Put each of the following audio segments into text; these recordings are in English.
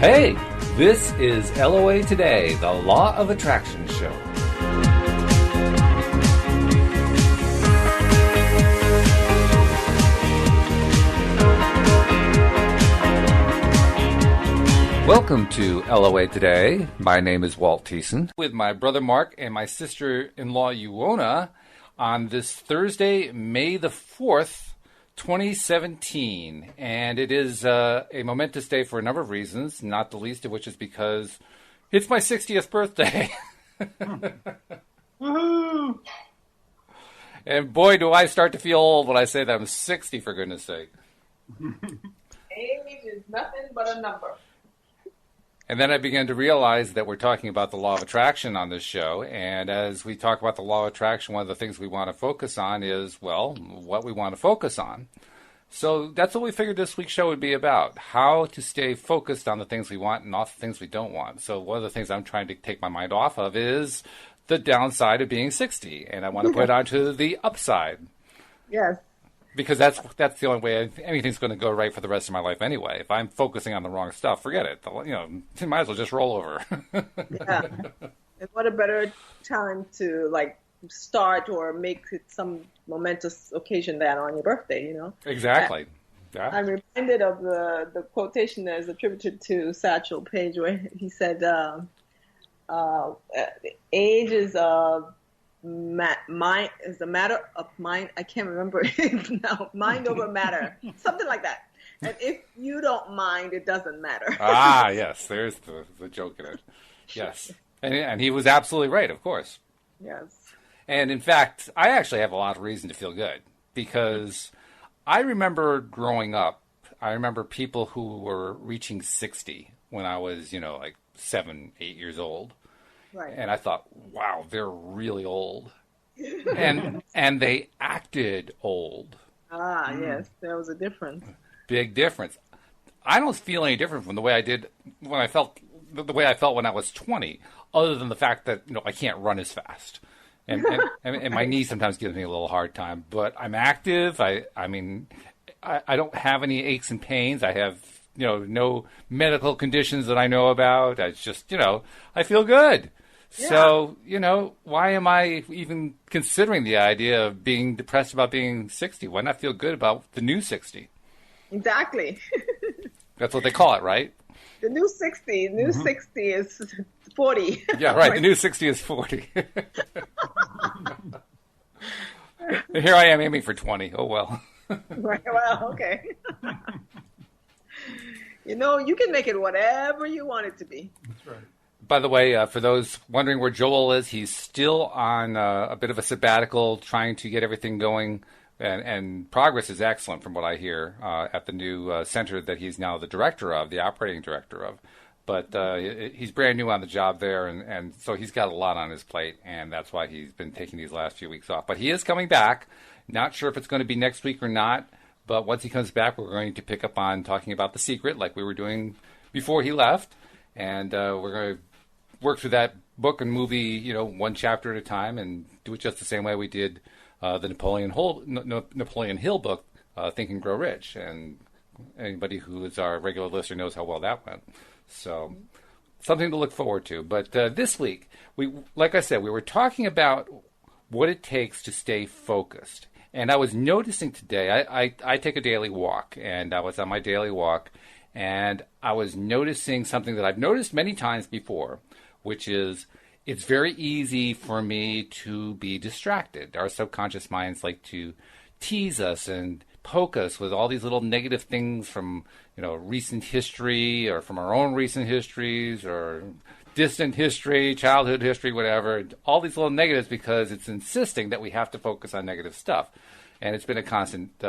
Hey, this is LOA Today, the Law of Attraction show. Welcome to LOA Today. My name is Walt Thiessen, with my brother Mark and my sister-in-law Iona on this Thursday, May the 4th, 2017. And it is a momentous day for a number of reasons, not the least of which is because it's my 60th birthday. Woohoo! And boy, do I start to feel old when I say that I'm 60, for goodness sake. Age is nothing but a number. And then I began to realize that we're talking about the law of attraction on this show. And as we talk about the law of attraction, one of the things we want to focus on is, well, what we want to focus on. So that's what we figured this week's show would be about, how to stay focused on the things we want and off the things we don't want. So one of the things I'm trying to take my mind off of is the downside of being 60. And I want to put it onto the upside. Yes. Because that's the only way anything's going to go right for the rest of my life anyway. If I'm focusing on the wrong stuff, forget it. You might as well just roll over. Yeah. And what a better time to start or make it some momentous occasion than on your birthday, Exactly. Yeah. I'm reminded of the quotation that is attributed to Satchel Paige, where he said, age is mind is a matter of mind. I can't remember it now. Mind over matter, something like that. And if you don't mind, it doesn't matter. Yes, there's the joke in it. Yes, and he was absolutely right, of course. Yes. And in fact, I actually have a lot of reason to feel good because I remember growing up. I remember people who were reaching 60 when I was, 7, 8 years old. Right. And I thought, wow, they're really old. and they acted old. Yes, there was a difference. Big difference. I don't feel any different from the way I did when I felt the way I felt when I was 20, other than the fact that I can't run as fast. And my knee sometimes gives me a little hard time, but I'm active. I don't have any aches and pains. I have no medical conditions that I know about. I just I feel good. Yeah. So, why am I even considering the idea of being depressed about being 60? Why not feel good about the new 60? Exactly. That's what they call it, right? The new 60. New 60 is 40. Yeah, right. The new 60 is 40. Here I am aiming for 20. Oh, well. Right. Well, okay. You can make it whatever you want it to be. That's right. By the way, for those wondering where Joel is, he's still on a bit of a sabbatical, trying to get everything going, and progress is excellent from what I hear at the new center that he's now the director of, the operating director of. But he's brand new on the job there, and so he's got a lot on his plate, and that's why he's been taking these last few weeks off. But he is coming back. Not sure if it's going to be next week or not, but once he comes back, we're going to pick up on talking about The Secret like we were doing before he left, and we're going to work through that book and movie, one chapter at a time, and do it just the same way we did the Napoleon Hill book, Think and Grow Rich. And anybody who is our regular listener knows how well that went. So something to look forward to. But this week, like I said, we were talking about what it takes to stay focused. And I was noticing today, I take a daily walk, and I was on my daily walk, and I was noticing something that I've noticed many times before, which is it's very easy for me to be distracted. Our subconscious minds like to tease us and poke us with all these little negative things from, recent history or from our own recent histories or distant history, childhood history, whatever. All these little negatives because it's insisting that we have to focus on negative stuff. And it's been a constant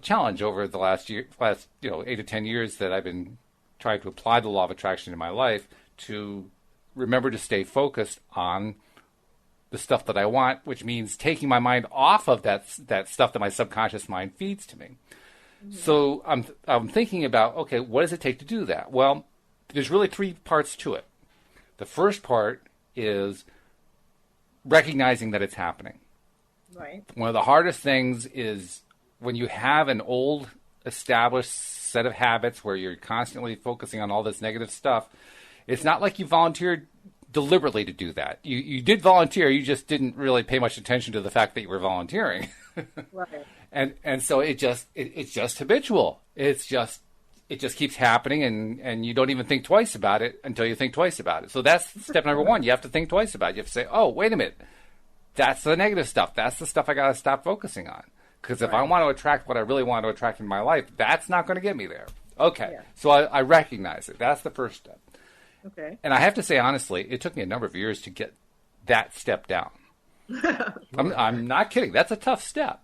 challenge over the last 8 to 10 years that I've been trying to apply the law of attraction in my life to remember to stay focused on the stuff that I want, which means taking my mind off of that stuff that my subconscious mind feeds to me. Mm-hmm. So I'm thinking about, okay, what does it take to do that? Well, there's really 3 parts to it. The first part is recognizing that it's happening. Right. One of the hardest things is when you have an old established set of habits where you're constantly focusing on all this negative stuff, it's not like you volunteered deliberately to do that. You did volunteer, you just didn't really pay much attention to the fact that you were volunteering. Right. And so it's just habitual. It just keeps happening, and you don't even think twice about it until you think twice about it. So that's step number one. You have to think twice about it. You have to say, oh, wait a minute. That's the negative stuff. That's the stuff I got to stop focusing on. Because if I want to attract what I really want to attract in my life, that's not going to get me there. Okay. Yeah. So I recognize it. That's the first step. Okay. And I have to say, honestly, it took me a number of years to get that step down. I'm not kidding. That's a tough step.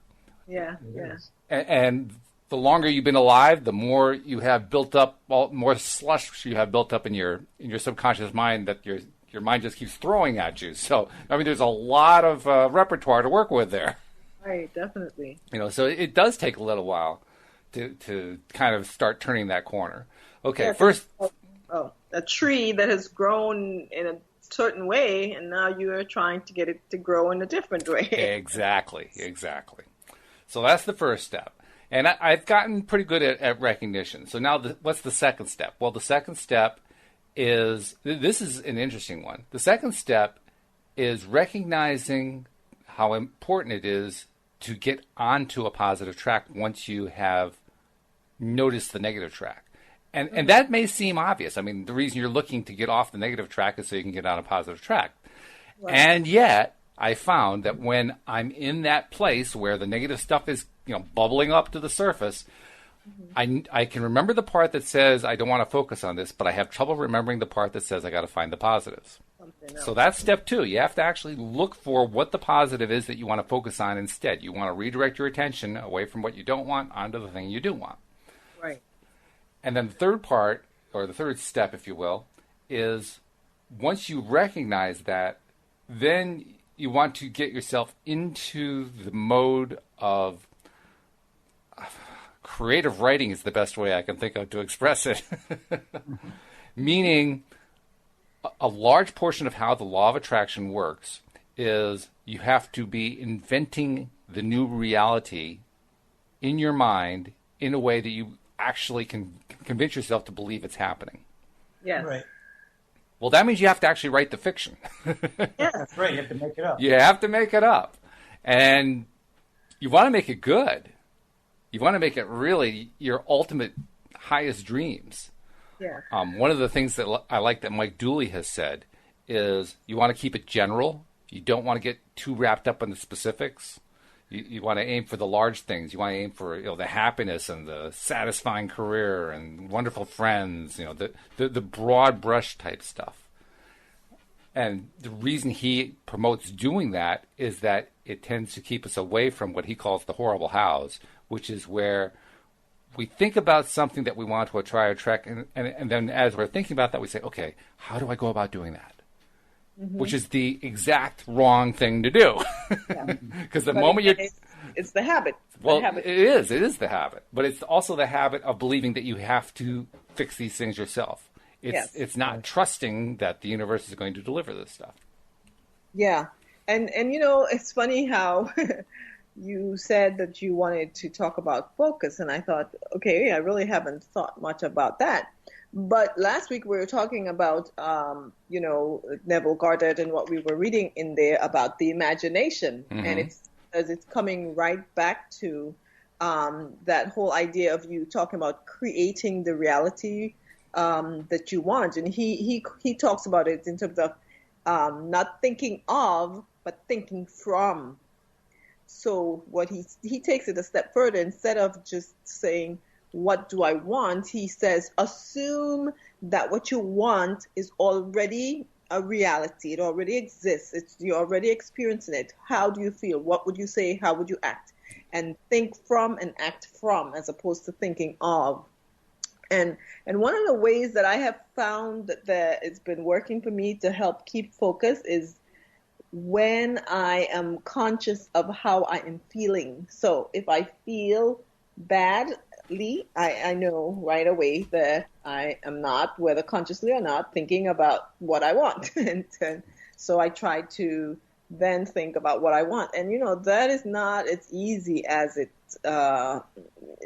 Yeah. Yeah. And the longer you've been alive, the more you have built up, more slush you have built up in your subconscious mind that your mind just keeps throwing at you. So, I mean, there's a lot of repertoire to work with there. Right, definitely. So it does take a little while to kind of start turning that corner. Okay, yeah, first. A tree that has grown in a certain way, and now you are trying to get it to grow in a different way. Exactly. So that's the first step. And I've gotten pretty good at recognition. So now what's the second step? Well, the second step is, this is an interesting one. The second step is recognizing how important it is to get onto a positive track once you have noticed the negative track. And that may seem obvious. I mean, the reason you're looking to get off the negative track is so you can get on a positive track. Right. And yet, I found that when I'm in that place where the negative stuff is, bubbling up to the surface, I can remember the part that says I don't want to focus on this, but I have trouble remembering the part that says I got to find the positives. So that's step 2. You have to actually look for what the positive is that you want to focus on instead. You want to redirect your attention away from what you don't want onto the thing you do want. Right. And then the third part, or the third step, if you will, is once you recognize that, then you want to get yourself into the mode of creative writing is the best way I can think of to express it. Meaning, a large portion of how the law of attraction works is you have to be inventing the new reality in your mind in a way that you actually can convince yourself to believe it's happening. Yes. Right. Well, that means you have to actually write the fiction. Yes. That's right. You have to make it up. You have to make it up. And you want to make it good. You want to make it really your ultimate highest dreams. Yeah. One of the things that I like that Mike Dooley has said is you want to keep it general. You don't want to get too wrapped up in the specifics. You want to aim for the large things. You want to aim for the happiness and the satisfying career and wonderful friends. The broad brush type stuff. And the reason he promotes doing that is that it tends to keep us away from what he calls the horrible hows, which is where we think about something that we want to attract, and then as we're thinking about that, we say, okay, how do I go about doing that? Mm-hmm. Which is the exact wrong thing to do. Because the moment you... It's the habit. Well, it is the habit. But it's also the habit of believing that you have to fix these things yourself. It's not trusting that the universe is going to deliver this stuff. Yeah. And it's funny how you said that you wanted to talk about focus, and I thought, okay, I really haven't thought much about that. But last week we were talking about, Neville Goddard and what we were reading in there about the imagination. Mm-hmm. And it's coming right back to that whole idea of you talking about creating the reality that you want. And he talks about it in terms of not thinking of, but thinking from. So what he takes it a step further. Instead of just saying, what do I want? He says, assume that what you want is already a reality. It already exists. You're already experiencing it. How do you feel? What would you say? How would you act? And think from and act from, as opposed to thinking of. And one of the ways that I have found that it's been working for me to help keep focus is when I am conscious of how I am feeling. So if I feel badly, I know right away that I am not, whether consciously or not, thinking about what I want. and so I try to then think about what I want. And, that is not as easy as it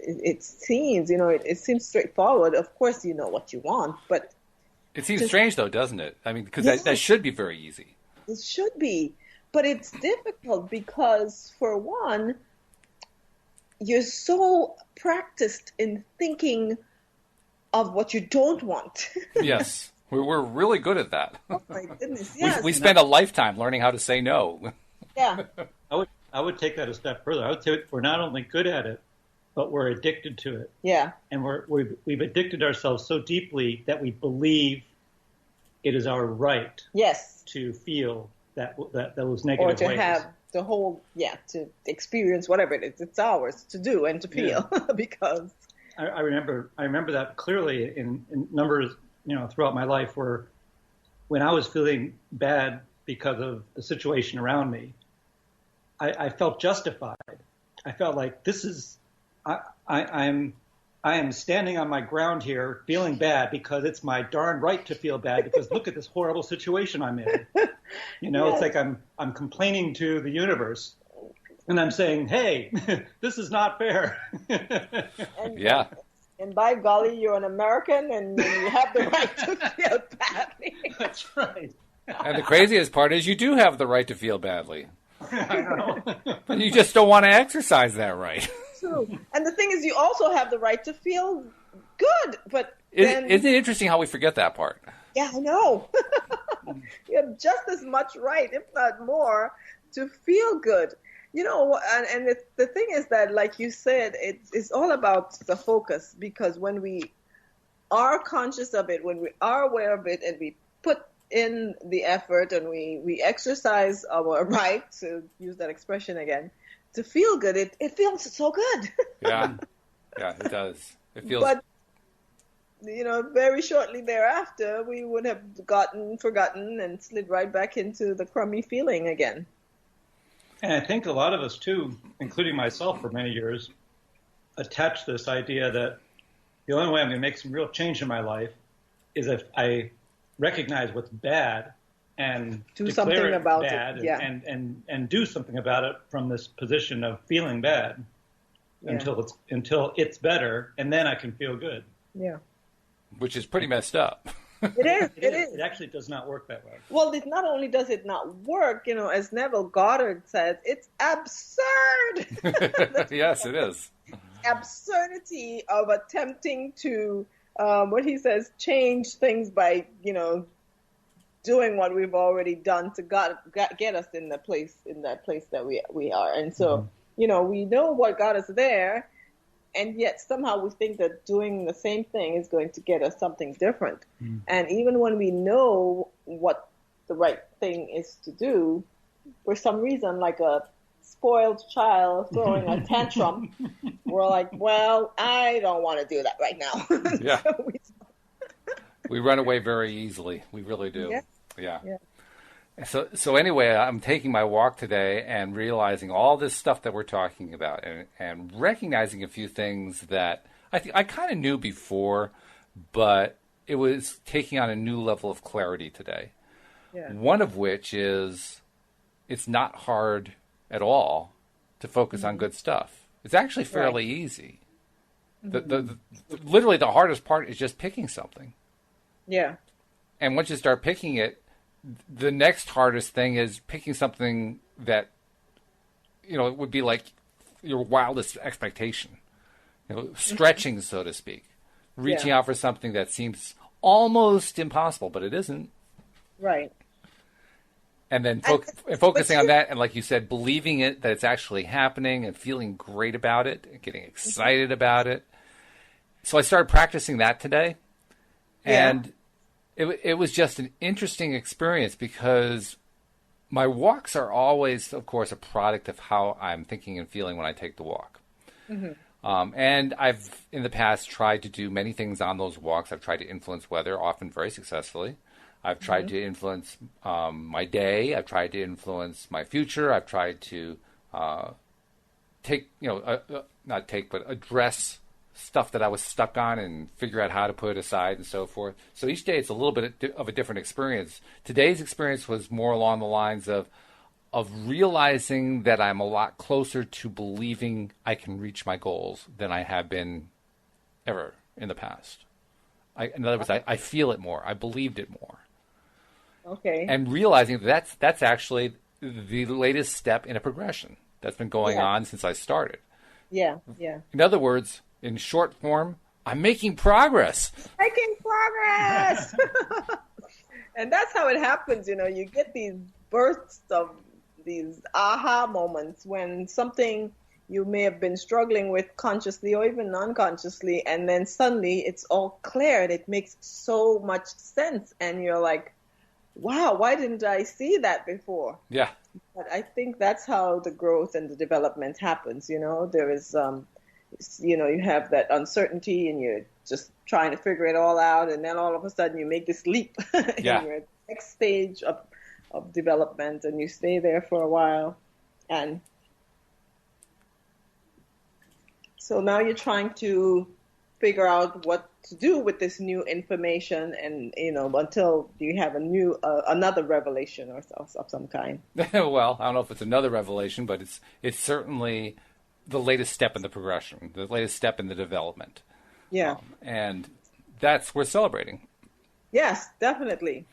it seems, it seems straightforward. Of course, you know what you want, but it seems strange, though, doesn't it? I mean, because yes, that should be very easy. it should be, but it's difficult because, for one, you're so practiced in thinking of what you don't want. Yes, we're really good at that. Oh my goodness! Yes, we spend a lifetime learning how to say no. Yeah. I would take that a step further. I would say we're not only good at it, but we're addicted to it. Yeah. And we've addicted ourselves so deeply that we believe it is our right. Yes. To feel those negative ways. Or to have the whole, to experience whatever it is. It's ours to do and to feel because. I remember that clearly in numbers, throughout my life, where when I was feeling bad because of the situation around me, I felt justified. I felt like I am standing on my ground here feeling bad because it's my darn right to feel bad because look at this horrible situation I'm in. It's like I'm complaining to the universe and I'm saying, hey, this is not fair. And by golly, you're an American and you have the right to feel badly. That's right. And the craziest part is you do have the right to feel badly. I know. But you just don't want to exercise that right. True. And the thing is, you also have the right to feel good. But isn't it interesting how we forget that part? Yeah, I know. You have just as much right, if not more, to feel good. And the thing is that, like you said, it's all about the focus, because when we are conscious of it, when we are aware of it, and we put in the effort and we exercise our right, to use that expression again, to feel good, it feels so good. Yeah, it does. It feels. But very shortly thereafter, we would have forgotten and slid right back into the crummy feeling again. And I think a lot of us too, including myself for many years, attach this idea that the only way I'm going to make some real change in my life is if I recognize what's bad and do something about bad it. Yeah. and do something about it from this position of feeling bad until it's better, and then I can feel good. Yeah. Which is pretty messed up. It is. It actually does not work that way. Well, not only does it not work, as Neville Goddard says, it's absurd. Yes, it is. Absurdity of attempting to, what he says, change things by, doing what we've already done to get us in that place that we are. And so, we know what got us there, and yet somehow we think that doing the same thing is going to get us something different. Mm. And even when we know what the right thing is to do, for some reason, like a spoiled child throwing a tantrum, we're like, well, I don't want to do that right now. Yeah. We run away very easily. We really do. Yeah. So anyway, I'm taking my walk today and realizing all this stuff that we're talking about, and recognizing a few things that I kind of knew before, but it was taking on a new level of clarity today. Yeah. One of which is it's not hard at all to focus on good stuff. It's actually fairly easy. Literally the hardest part is just picking something. Yeah. And once you start picking it, the next hardest thing is picking something that, it would be like your wildest expectation, stretching, so to speak, reaching out for something that seems almost impossible, but it isn't. Right. And then focusing on that, and like you said, believing it, that it's actually happening, and feeling great about it, and getting excited about it. So I started practicing that today, and it was just an interesting experience, because my walks are always, of course, a product of how I'm thinking and feeling when I take the walk. Mm-hmm. And I've, in the past, tried to do many things on those walks. I've tried to influence weather, often very successfully. I've tried to influence my day. I've tried to influence my future. I've tried to address stuff that I was stuck on and figure out how to put it aside and so forth. So each day it's a little bit of a different experience. Today's experience was more along the lines of, of realizing that I'm a lot closer to believing I can reach my goals than I have been ever in the past. In other words, I feel it more. I believed it more. Okay. And realizing that's actually the latest step in a progression that's been going on since I started. Yeah, yeah. In other words, in short form, I'm making progress. Making progress! And that's how it happens, you get these bursts of these aha moments when something you may have been struggling with consciously or even unconsciously, and then suddenly it's all clear and it makes so much sense, and you're like, wow, why didn't I see that before? Yeah. But I think that's how the growth and the development happens, there is, you have that uncertainty and you're just trying to figure it all out, and then all of a sudden you make this leap in your next stage of development, and you stay there for a while. And so now you're trying to figure out what to do with this new information, and until you have another revelation or of some kind. Well, I don't know if it's another revelation, but it's certainly the latest step in the progression, the latest step in the development. Yeah. And that's worth celebrating. Yes, definitely.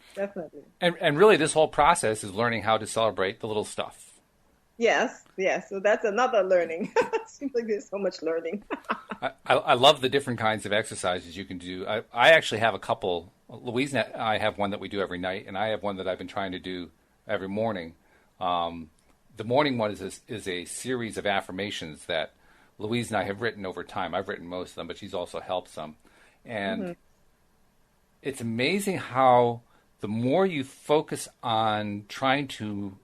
And really, this whole process is learning how to celebrate the little stuff. Yes. So that's another learning. It seems like there's so much learning. I love the different kinds of exercises you can do. I actually have a couple. Louise and I have one that we do every night, and I have one that I've been trying to do every morning. The morning one is a series of affirmations that Louise and I have written over time. I've written most of them, but she's also helped some. And it's amazing how the more you focus on trying to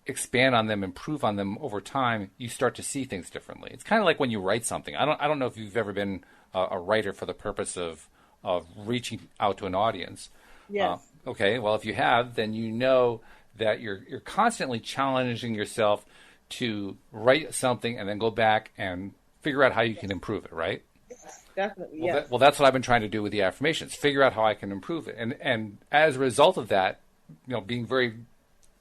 expand on them, improve on them over time, you start to see things differently. It's kind of like when you write something. I don't know if you've ever been a writer for the purpose of reaching out to an audience. Yes. Okay. Well, if you have, then you know that you're constantly challenging yourself to write something and then go back and figure out how you can improve it, right? Yes, definitely. Well, yes. That's what I've been trying to do with the affirmations. Figure out how I can improve it, and as a result of that, being very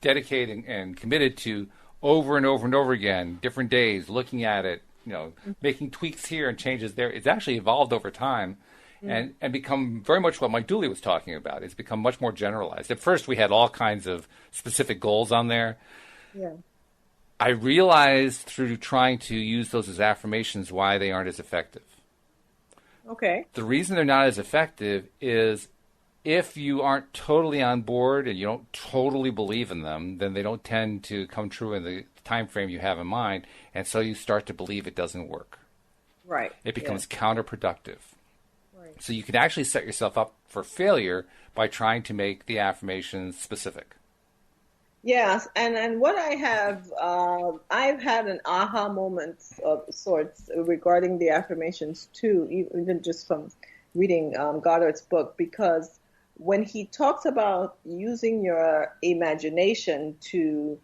dedicated and committed to over and over and over again, different days, looking at it, making tweaks here and changes there. It's actually evolved over time. And become very much what Mike Dooley was talking about. It's become much more generalized. At first, we had all kinds of specific goals on there. Yeah. I realized through trying to use those as affirmations why they aren't as effective. Okay. The reason they're not as effective is if you aren't totally on board and you don't totally believe in them, then they don't tend to come true in the time frame you have in mind, and so you start to believe it doesn't work. Right. It becomes counterproductive. So you can actually set yourself up for failure by trying to make the affirmations specific. Yes, and what I have, I've had an aha moment of sorts regarding the affirmations too, even just from reading Goddard's book, because when he talks about using your imagination to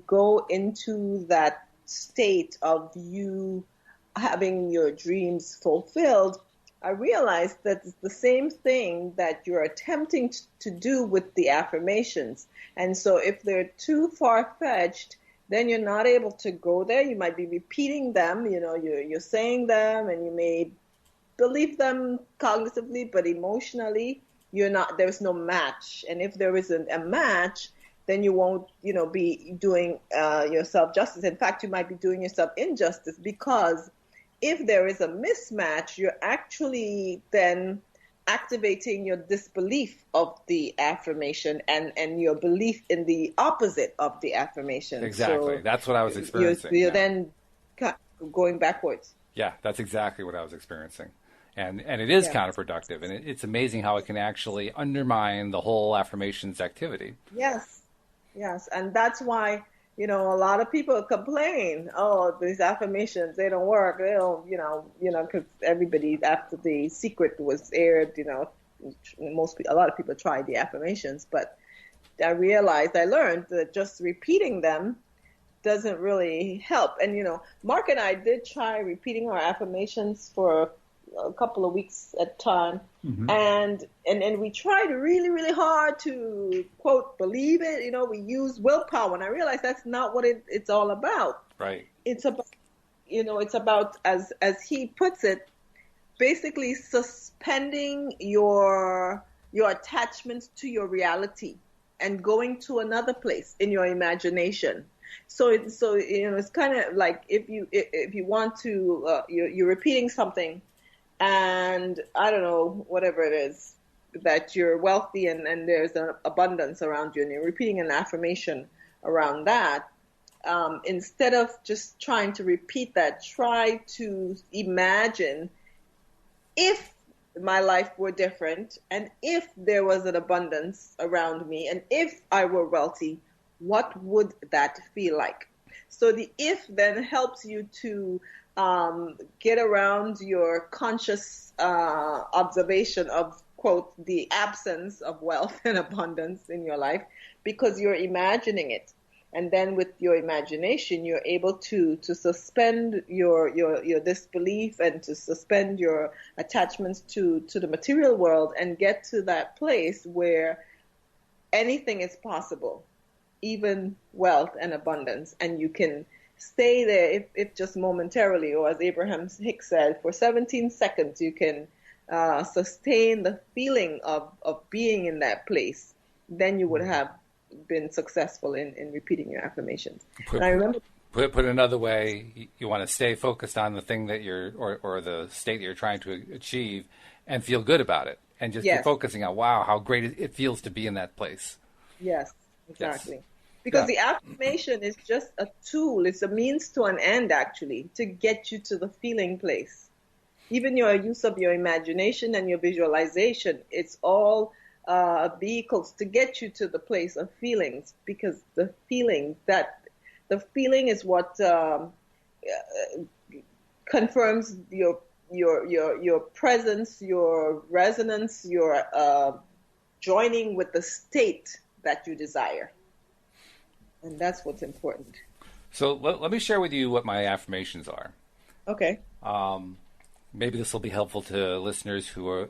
go into that state of you having your dreams fulfilled, I realized that it's the same thing that you're attempting to do with the affirmations. And so if they're too far-fetched, then you're not able to go there. You might be repeating them, you're saying them, and you may believe them cognitively, but emotionally, there's no match. And if there isn't a match, then you won't, be doing yourself justice. In fact, you might be doing yourself injustice, because if there is a mismatch, you're actually then activating your disbelief of the affirmation and your belief in the opposite of the affirmation. Exactly. So that's what I was experiencing. You're then going backwards. Yeah, that's exactly what I was experiencing. And it is counterproductive. And it's amazing how it can actually undermine the whole affirmations activity. Yes. And that's why, a lot of people complain, these affirmations, they don't work. They don't, because everybody, after The Secret was aired, a lot of people tried the affirmations, but I learned that just repeating them doesn't really help. And, Mark and I did try repeating our affirmations for a couple of weeks at a time. Mm-hmm. And we tried really, really hard to, quote, believe it. You know, we use willpower. And I realized that's not what it's all about. Right. It's about, it's about, as he puts it, basically suspending your attachments to your reality and going to another place in your imagination. So it's kind of like if you want to you're repeating something, and I don't know, whatever it is, that you're wealthy and there's an abundance around you, and you're repeating an affirmation around that. Instead of just trying to repeat that, try to imagine if my life were different, and if there was an abundance around me, and if I were wealthy, what would that feel like? So the if then helps you to get around your conscious observation of, quote, the absence of wealth and abundance in your life, because you're imagining it. And then with your imagination, you're able to suspend your disbelief and to suspend your attachments to the material world and get to that place where anything is possible, even wealth and abundance. And you can stay there if just momentarily, or as Abraham Hicks said, for 17 seconds, you can sustain the feeling of being in that place. Then you would have been successful in repeating your affirmations. And I remember, put another way, you want to stay focused on the thing that you're, or the state that you're trying to achieve, and feel good about it, and just yes. be focusing on, wow, how great it feels to be in that place. Yes, exactly. Yes. Because the affirmation is just a tool. It's a means to an end, actually, to get you to the feeling place. Even your use of your imagination and your visualization, it's all vehicles to get you to the place of feelings, because the feeling is what confirms your presence, your resonance, your joining with the state that you desire. And that's what's important. So let me share with you what my affirmations are. Okay. Maybe this will be helpful to listeners who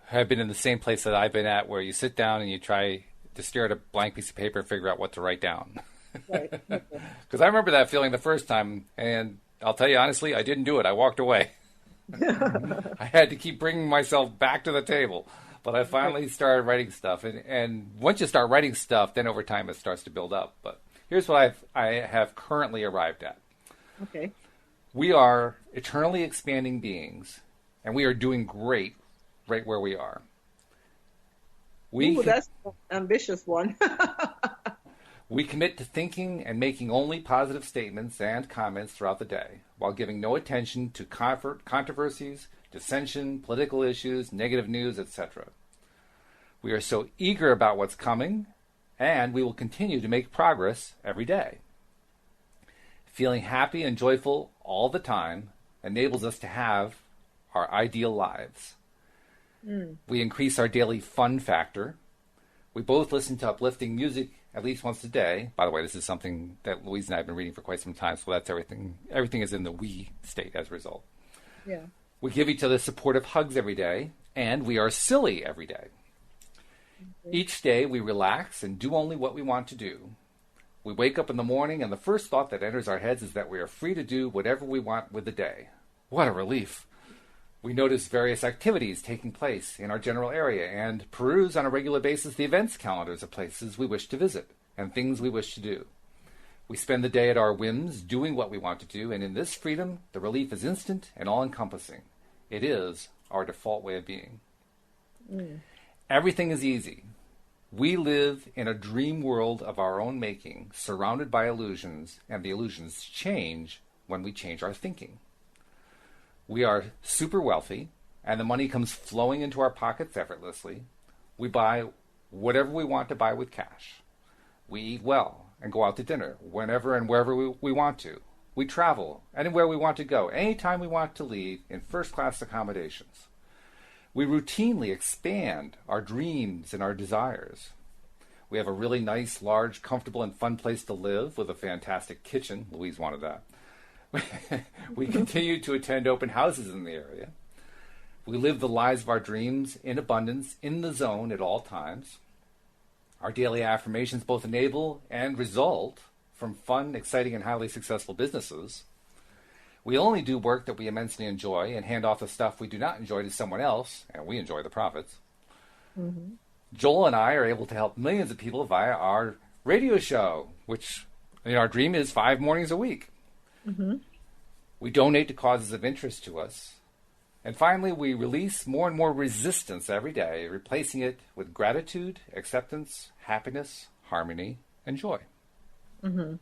have been in the same place that I've been at, where you sit down and you try to stare at a blank piece of paper and figure out what to write down. Right. Because I remember that feeling the first time, and I'll tell you honestly, I didn't do it. I walked away. I had to keep bringing myself back to the table. But I finally started writing stuff. And once you start writing stuff, then over time it starts to build up. But here's what I have currently arrived at. Okay. We are eternally expanding beings, and we are doing great right where we are. That's an ambitious one. We commit to thinking and making only positive statements and comments throughout the day, while giving no attention to controversies, dissension, political issues, negative news, etc. We are so eager about what's coming, and we will continue to make progress every day. Feeling happy and joyful all the time enables us to have our ideal lives. We increase our daily fun factor. We both listen to uplifting music at least once a day. By the way, this is something that Louise and I have been reading for quite some time, so that's everything. Everything is in the we state as a result. Yeah. We give each other supportive hugs every day, and we are silly every day. Okay. Each day we relax and do only what we want to do. We wake up in the morning, and the first thought that enters our heads is that we are free to do whatever we want with the day. What a relief. We notice various activities taking place in our general area and peruse on a regular basis the events calendars of places we wish to visit and things we wish to do. We spend the day at our whims, doing what we want to do, and in this freedom, the relief is instant and all-encompassing. It is our default way of being. Everything is easy. We live in a dream world of our own making, surrounded by illusions, and the illusions change when we change our thinking. We are super wealthy, and the money comes flowing into our pockets effortlessly. We buy whatever we want to buy with cash. We eat well and go out to dinner whenever and wherever we want to. We travel anywhere we want to go, anytime we want to leave, in first-class accommodations. We routinely expand our dreams and our desires. We have a really nice, large, comfortable, and fun place to live with a fantastic kitchen. Louise wanted that. We continue to attend open houses in the area. We live the lives of our dreams in abundance, in the zone at all times. Our daily affirmations both enable and result from fun, exciting, and highly successful businesses. We only do work that we immensely enjoy and hand off the stuff we do not enjoy to someone else, and we enjoy the profits. Mm-hmm. Joel and I are able to help millions of people via our radio show, which our dream is 5 mornings a week. Mm-hmm. We donate to causes of interest to us. And finally, we release more and more resistance every day, replacing it with gratitude, acceptance, happiness, harmony, and joy. Mm-hmm.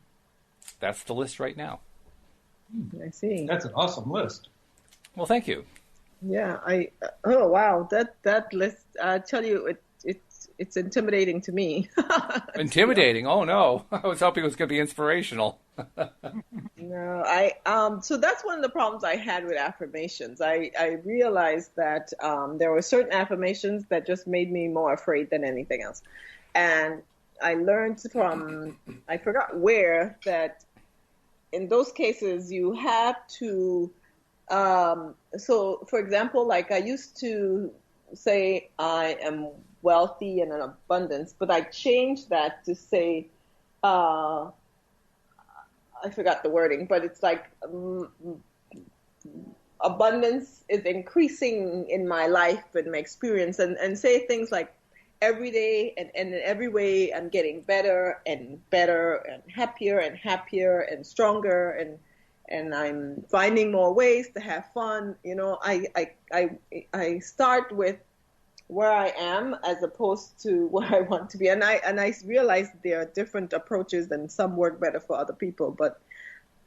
That's the list right now. I see. That's an awesome list. Well, thank you. Yeah, oh wow, that list. I tell you, it's intimidating to me. Intimidating? Oh no, I was hoping it was going to be inspirational. No, so that's one of the problems I had with affirmations. I realized that there were certain affirmations that just made me more afraid than anything else, and I learned from I forgot where that in those cases you have to. So, for example, like I used to say I am wealthy and in abundance, but I changed that to say, I forgot the wording, but it's like abundance is increasing in my life and my experience, and say things like every day and in every way I'm getting better and happier and stronger and I'm finding more ways to have fun. I start with where I am as opposed to where I want to be. And I realize there are different approaches and some work better for other people, but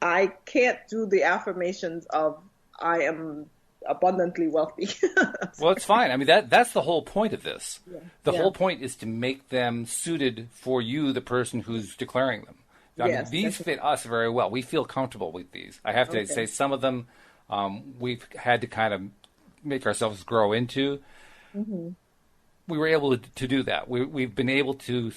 I can't do the affirmations of I am abundantly wealthy. Well, it's fine. I mean, that's the whole point of this. Yeah. The whole point is to make them suited for you, the person who's declaring them. I mean, these fit us very well. We feel comfortable with these. I have to say some of them we've had to kind of make ourselves grow into. Mm-hmm. We were able to do that. We've been able to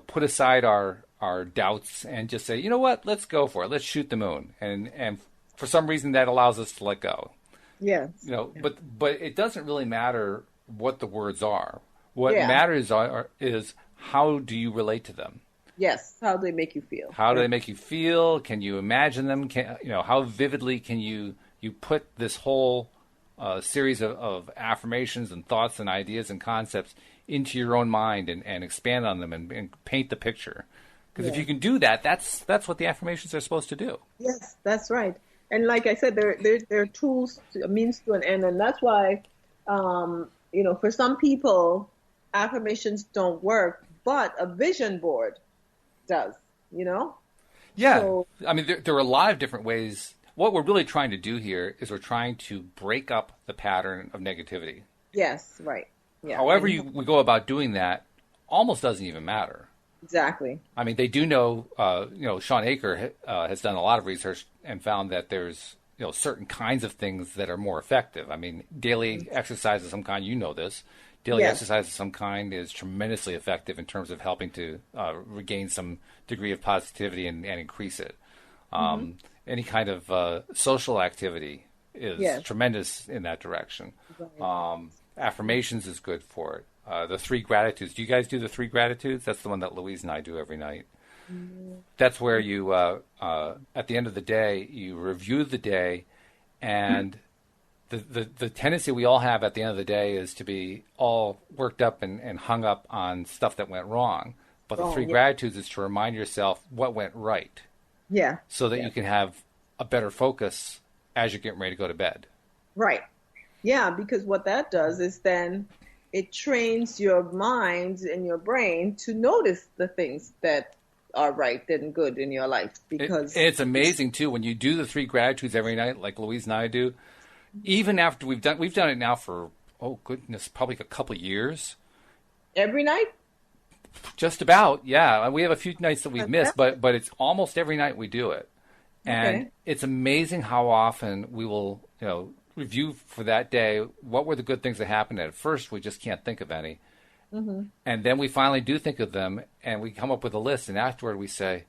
put aside our doubts and just say, you know what, let's go for it. Let's shoot the moon. And for some reason that allows us to let go. Yes. But it doesn't really matter what the words are. What matters is how do you relate to them? Yes. How do they make you feel? How do they make you feel? Can you imagine them? How vividly can you put this whole series of affirmations and thoughts and ideas and concepts into your own mind and expand on them and paint the picture? Because if you can do that, that's what the affirmations are supposed to do. Yes, that's right. And like I said, they're tools, a means to an end, and that's why, for some people, affirmations don't work, but a vision board does. Yeah, so, I mean, there are a lot of different ways. What we're really trying to do here is we're trying to break up the pattern of negativity. Yes, right. Yeah. However we go about doing that almost doesn't even matter. Exactly. I mean, they do know, Sean Aker has done a lot of research and found that there's, certain kinds of things that are more effective. I mean, daily exercise of some kind, this. Daily exercise of some kind is tremendously effective in terms of helping to regain some degree of positivity and increase it. Any kind of social activity is tremendous in that direction. Right. Affirmations is good for it. The 3 gratitudes. Do you guys do the 3 gratitudes? That's the one that Louise and I do every night. Mm-hmm. That's where you, at the end of the day, you review the day, and the tendency we all have at the end of the day is to be all worked up and hung up on stuff that went wrong. But the 3 gratitudes is to remind yourself what went right. Yeah. So that you can have a better focus as you're getting ready to go to bed. Right. Yeah, because what that does is then it trains your mind and your brain to notice the things that are right and good in your life. Because it's amazing too when you do the 3 gratitudes every night, like Louise and I do. Even after we've done it now for probably a couple of years. Every night? Just about, yeah. We have a few nights that we've missed, but it's almost every night we do it. And it's amazing how often we will, review for that day, what were the good things that happened. At first, we just can't think of any. Mm-hmm. And then we finally do think of them, and we come up with a list, and afterward we say,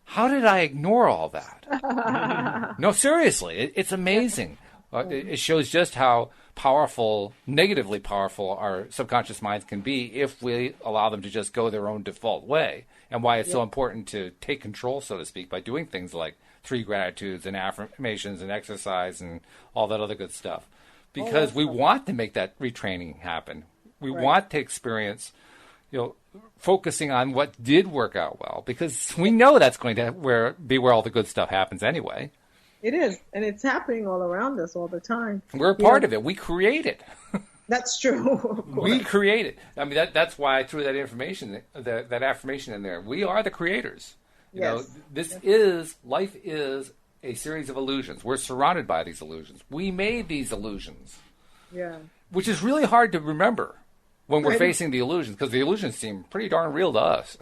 how did I ignore all that? No, seriously, it's amazing. It shows just how powerful, negatively powerful our subconscious minds can be if we allow them to just go their own default way, and why it's so important to take control, so to speak, by doing things like 3 gratitudes and affirmations and exercise and all that other good stuff. Because we want to make that retraining happen. We want to experience, focusing on what did work out well, because we know that's going to be where all the good stuff happens anyway. It is, and it's happening all around us all the time. We're a part of it. We create it. That's true. We create it. I mean, that's why I threw that information, that affirmation in there. We are the creators. Life is a series of illusions. We're surrounded by these illusions. We made these illusions. Yeah. Which is really hard to remember when we're facing the illusions, because the illusions seem pretty darn real to us.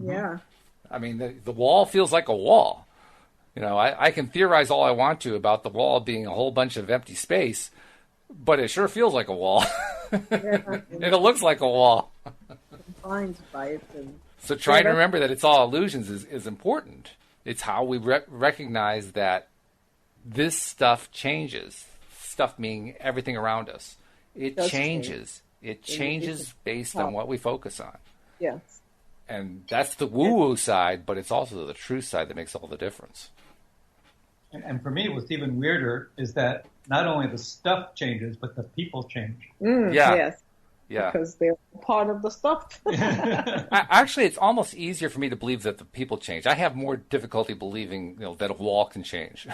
Yeah. I mean, the wall feels like a wall. I can theorize all I want to about the wall being a whole bunch of empty space, but it sure feels like a wall. And it looks like a wall. Confined by it. So trying to remember that it's all illusions is important. It's how we recognize that this stuff changes. Stuff meaning everything around us. It changes. It changes based on what we focus on. Yes. And that's the woo-woo side, but it's also the true side that makes all the difference. And for me, what's even weirder is that not only the stuff changes, but the people change. Yes. Yeah. Because they're part of the stuff. Actually, it's almost easier for me to believe that the people change. I have more difficulty believing that a wall can change.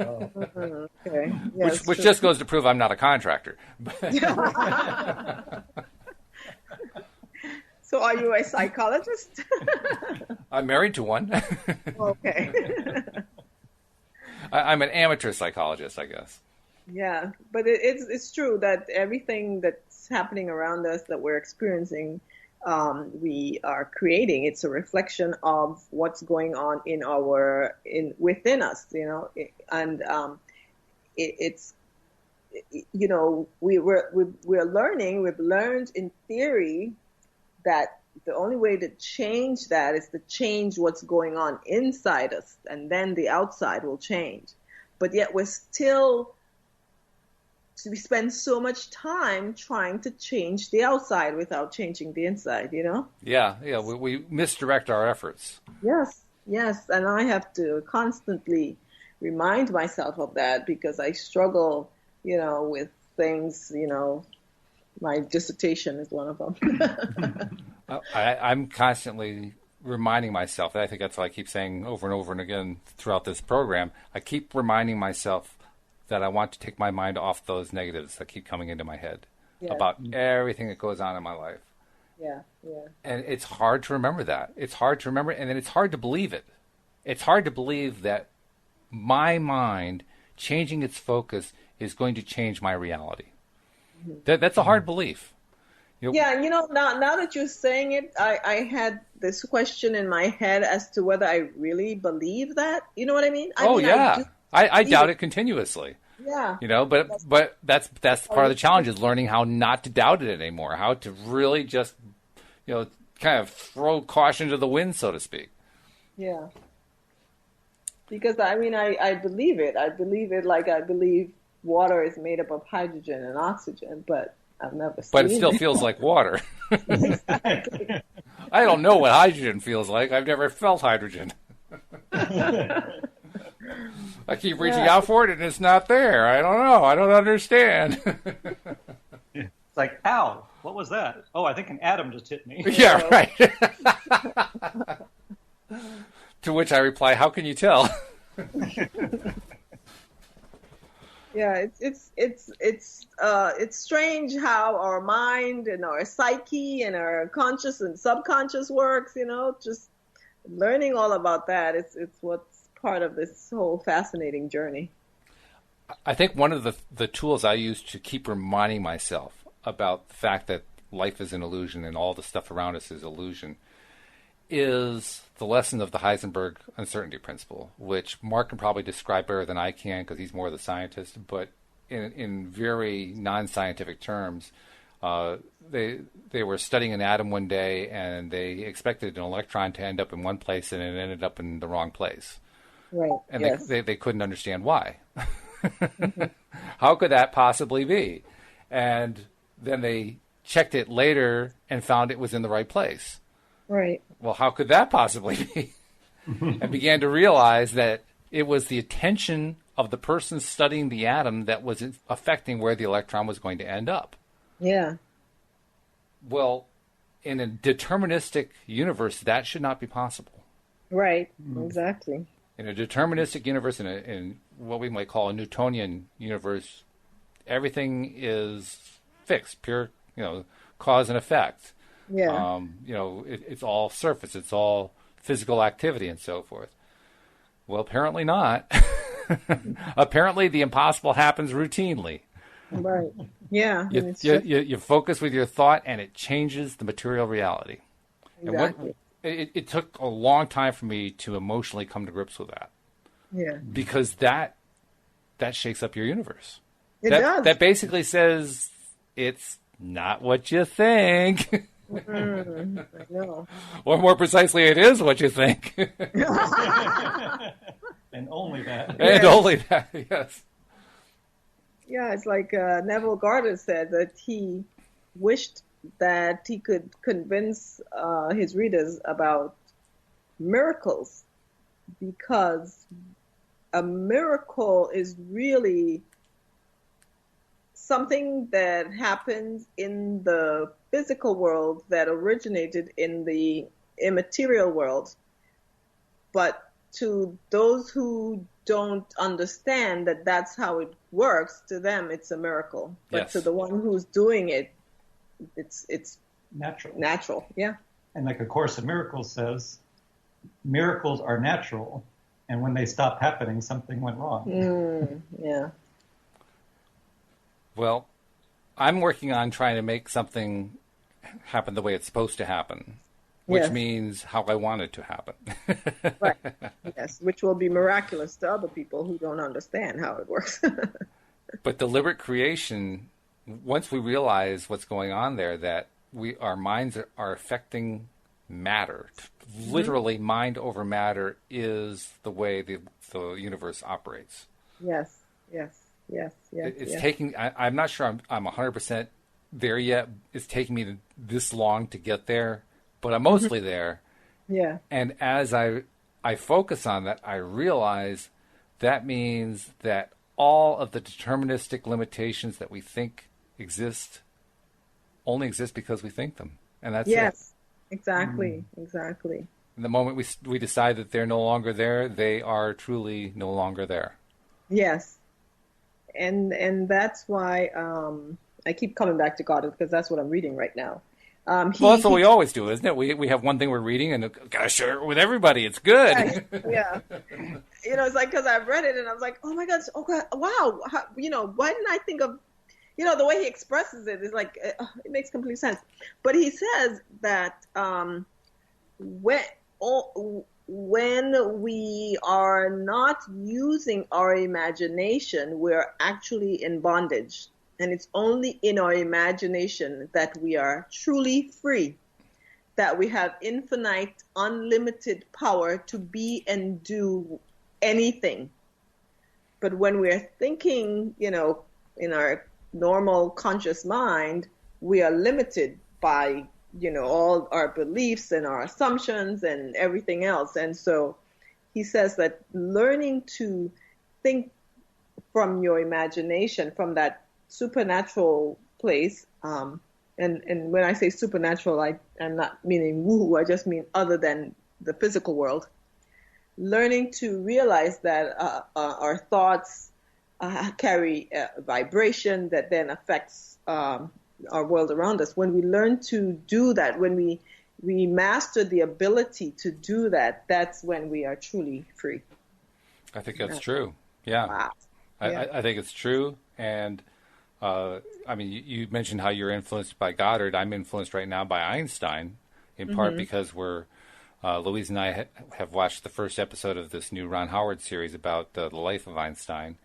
Okay. Yeah, which just goes to prove I'm not a contractor. So are you a psychologist? I'm married to one. Okay. I'm an amateur psychologist, I guess. Yeah, but it's true that everything that's happening around us that we're experiencing, we are creating. It's a reflection of what's going on within us, and it's we're learning. We've learned in theory that the only way to change that is to change what's going on inside us, and then the outside will change. But yet we spend so much time trying to change the outside without changing the inside, Yeah, we misdirect our efforts. Yes, and I have to constantly remind myself of that because I struggle, with things, my dissertation is one of them. I'm constantly reminding myself, I think that's what I keep saying over and over and again throughout this program. I keep reminding myself that I want to take my mind off those negatives that keep coming into my head about everything that goes on in my life. Yeah. And it's hard to remember that. It's hard to remember, and then it's hard to believe it. It's hard to believe that my mind changing its focus is going to change my reality. That's a hard belief. Now that you're saying it, I had this question in my head as to whether I really believe that. You know what I mean? I doubt it continuously. Yeah. But that's part of the challenge is learning how not to doubt it anymore, how to really just, kind of throw caution to the wind, so to speak. Yeah. Because, I believe it. I believe it like I believe water is made up of hydrogen and oxygen, but I've never seen it. But it still feels like water. Exactly. I don't know what hydrogen feels like. I've never felt hydrogen. I keep reaching out for it, and it's not there. I don't know. I don't understand. It's like, ow, what was that? Oh, I think an atom just hit me. Yeah, right. To which I reply, how can you tell? Yeah, it's strange how our mind and our psyche and our conscious and subconscious works. Just learning all about that. It's what's part of this whole fascinating journey. I think one of the tools I use to keep reminding myself about the fact that life is an illusion and all the stuff around us is illusion is the lesson of the Heisenberg uncertainty principle, which Mark can probably describe better than I can because he's more the scientist, but in very non-scientific terms, they were studying an atom one day and they expected an electron to end up in one place and it ended up in the wrong place. Right. And they couldn't understand why. How could that possibly be? And then they checked it later and found it was in the right place. Right. Well, how could that possibly be? And began to realize that it was the attention of the person studying the atom that was affecting where the electron was going to end up. Yeah. Well, in a deterministic universe, that should not be possible. Right. Exactly. In a deterministic universe, in what we might call a Newtonian universe, everything is fixed, pure, cause and effect. Yeah. It's all surface, it's all physical activity and so forth. Well, apparently not. Apparently the impossible happens routinely. Right. Yeah. You focus with your thought and it changes the material reality. Exactly. And it took a long time for me to emotionally come to grips with that. Yeah. Because that shakes up your universe. It does. That basically says it's not what you think. I know. Or more precisely, it is what you think. And only that. And only that, yes. Yeah, it's like Neville Goddard said that he wished that he could convince his readers about miracles, because a miracle is really something that happens in the physical world that originated in the immaterial world. But to those who don't understand that that's how it works, to them it's a miracle. But yes. To the one who's doing it, it's natural. Yeah. And like A Course in Miracles says, miracles are natural, and when they stop happening, something went wrong. Yeah. Well, I'm working on trying to make something happen the way it's supposed to happen, which means how I want it to happen. Right. Yes, which will be miraculous to other people who don't understand how it works. But deliberate creation, once we realize what's going on there, that our minds are affecting matter. Literally, mind over matter is the way the universe operates. Yes. It's taking. I'm not sure I'm 100% there yet. It's taking me this long to get there, but I'm mostly there. Yeah. And as I focus on that, I realize that means that all of the deterministic limitations that we think exist only exist because we think them, and that's it. Yes. Exactly. Exactly. And the moment we decide that they're no longer there, they are truly no longer there. Yes. And that's why I keep coming back to Goddard, because that's what I'm reading right now. Well, that's what we always do, isn't it? We have one thing we're reading and gotta share it with everybody. It's good. Yeah. It's like, because I've read it and I was like, oh my God, wow. How, why didn't I think of, the way he expresses it is like, it makes complete sense. But he says that when we are not using our imagination, we're actually in bondage. And it's only in our imagination that we are truly free, that we have infinite, unlimited power to be and do anything. But when we're thinking, in our normal conscious mind, we are limited by all our beliefs and our assumptions and everything else. And so he says that learning to think from your imagination, from that supernatural place, and when I say supernatural, I'm not meaning woo, I just mean other than the physical world. Learning to realize that our thoughts carry a vibration that then affects our world around us. When we learn to do that, when we master the ability to do that, that's when we are truly free. I think that's true. Yeah. Wow. I think it's true. And you mentioned how you're influenced by Goddard. I'm influenced right now by Einstein, in part because Louise and I have watched the first episode of this new Ron Howard series about the life of Einstein.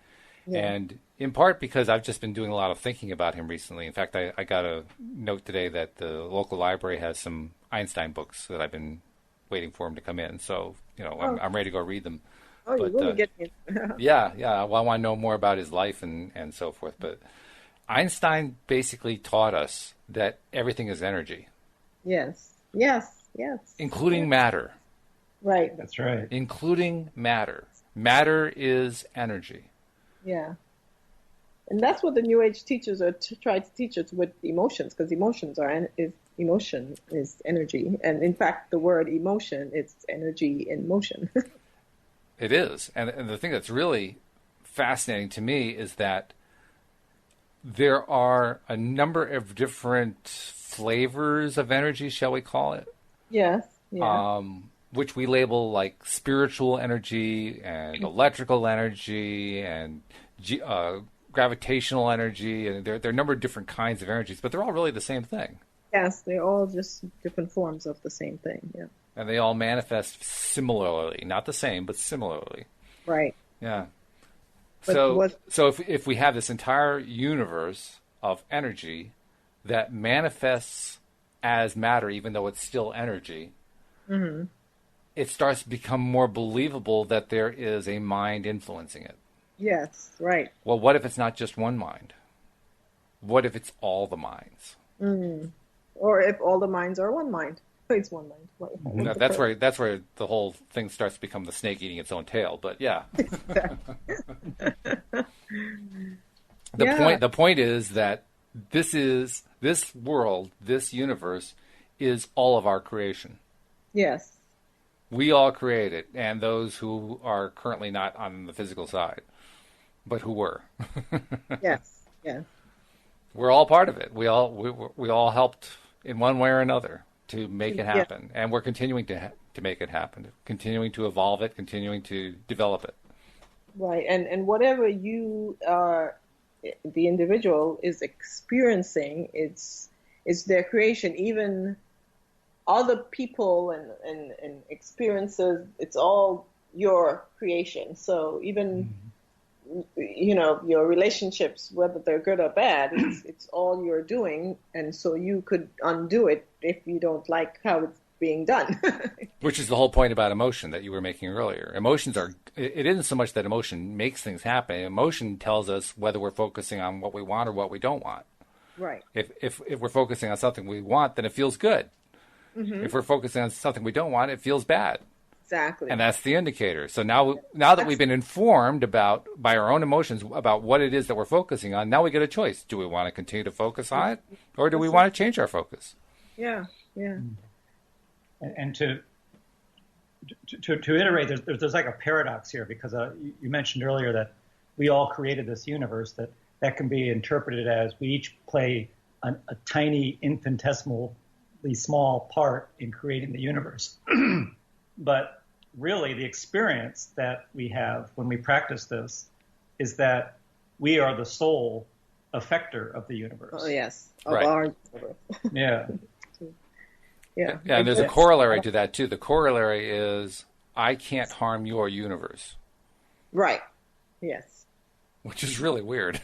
Yeah. And in part because I've just been doing a lot of thinking about him recently. In fact, I got a note today that the local library has some Einstein books that I've been waiting for him to come in. So, I'm ready to go read them. Oh, you But really get me. yeah, yeah. Well, I want to know more about his life and so forth. But Einstein basically taught us that everything is energy, Yes, yes, yes. including Yes. matter. Right. That's right. Including matter. Matter is energy. Yeah. And that's what the New Age teachers are try to teach us with emotions, because emotion is energy, and in fact, the word emotion is energy in motion. It is. And the thing that's really fascinating to me is that there are a number of different flavors of energy, shall we call it? Yes. Yeah. Which we label like spiritual energy and electrical energy and gravitational energy. And there are a number of different kinds of energies, but they're all really the same thing. Yes, they're all just different forms of the same thing. Yeah. And they all manifest similarly. Not the same, but similarly. Right. Yeah. But So if we have this entire universe of energy that manifests as matter, even though it's still energy, mm-hmm. it starts to become more believable that there is a mind influencing it. Yes, right. Well, what if it's not just one mind? What if it's all the minds? Mm. Or if all the minds are one mind. It's one mind. No, that's where the whole thing starts to become the snake eating its own tail. But yeah. The point is that this world, this universe, is all of our creation. Yes. We all create it, and those who are currently not on the physical side, but who were. Yes. Yes. We're all part of it. We all helped in one way or another to make it happen, and we're continuing to make it happen, continuing to evolve it, continuing to develop it. Right, and whatever you are, the individual is experiencing, it's their creation. Even other people and experiences, it's all your creation. So even your relationships, whether they're good or bad, it's all you're doing, and so you could undo it if you don't like how it's being done. Which is the whole point about emotion that you were making earlier. It isn't so much that emotion makes things happen. Emotion tells us whether we're focusing on what we want or what we don't want. Right. If we're focusing on something we want, then it feels good. Mm-hmm. If we're focusing on something we don't want, it feels bad. Exactly. And that's the indicator. So now that we've been informed by our own emotions about what it is that we're focusing on, now we get a choice. Do we want to continue to focus on it, or do we want to change our focus? Yeah, yeah. And to iterate, there's like a paradox here, because you mentioned earlier that we all created this universe that can be interpreted as we each play a tiny, infinitesimally small part in creating the universe. But really, the experience that we have when we practice this is that we are the sole effector of the universe. Oh, yes. Right. Our universe. Yeah. Yeah. Yeah, and there's a corollary to that, too. The corollary is, I can't harm your universe. Right. Yes. Which is really weird.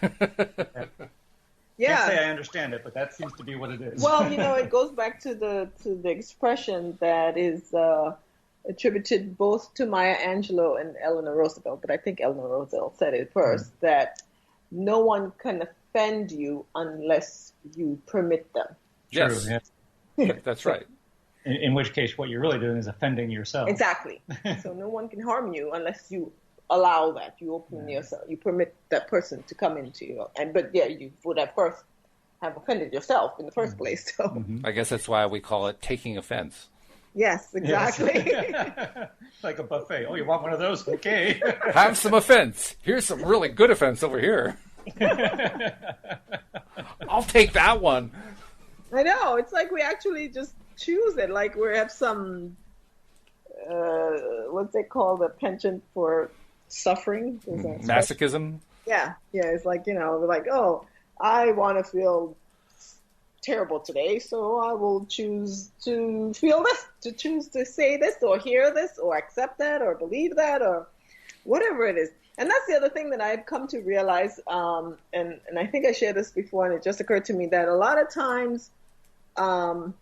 Yeah. Can't say I understand it, but that seems to be what it is. Well, it goes back to the expression that is attributed both to Maya Angelou and Eleanor Roosevelt, but I think Eleanor Roosevelt said it first, that no one can offend you unless you permit them. Yes. True, yeah. That's right. In which case, what you're really doing is offending yourself. Exactly. So no one can harm you unless you allow that. You open yourself. You permit that person to come into you. But you would have first have offended yourself in the first place. So I guess that's why we call it taking offense. Yes, exactly. Yes. Like a buffet. Oh, you want one of those? Okay. Have some offense. Here's some really good offense over here. I'll take that one. I know. It's like we actually just choose it. Like we have some, what's it called? A penchant for suffering. Masochism? Yeah. It's like, we're like, oh, I want to feel terrible today, so I will choose to feel this, to choose to say this or hear this or accept that or believe that or whatever it is. And that's the other thing that I've come to realize, and I think I shared this before, and it just occurred to me that a lot of times the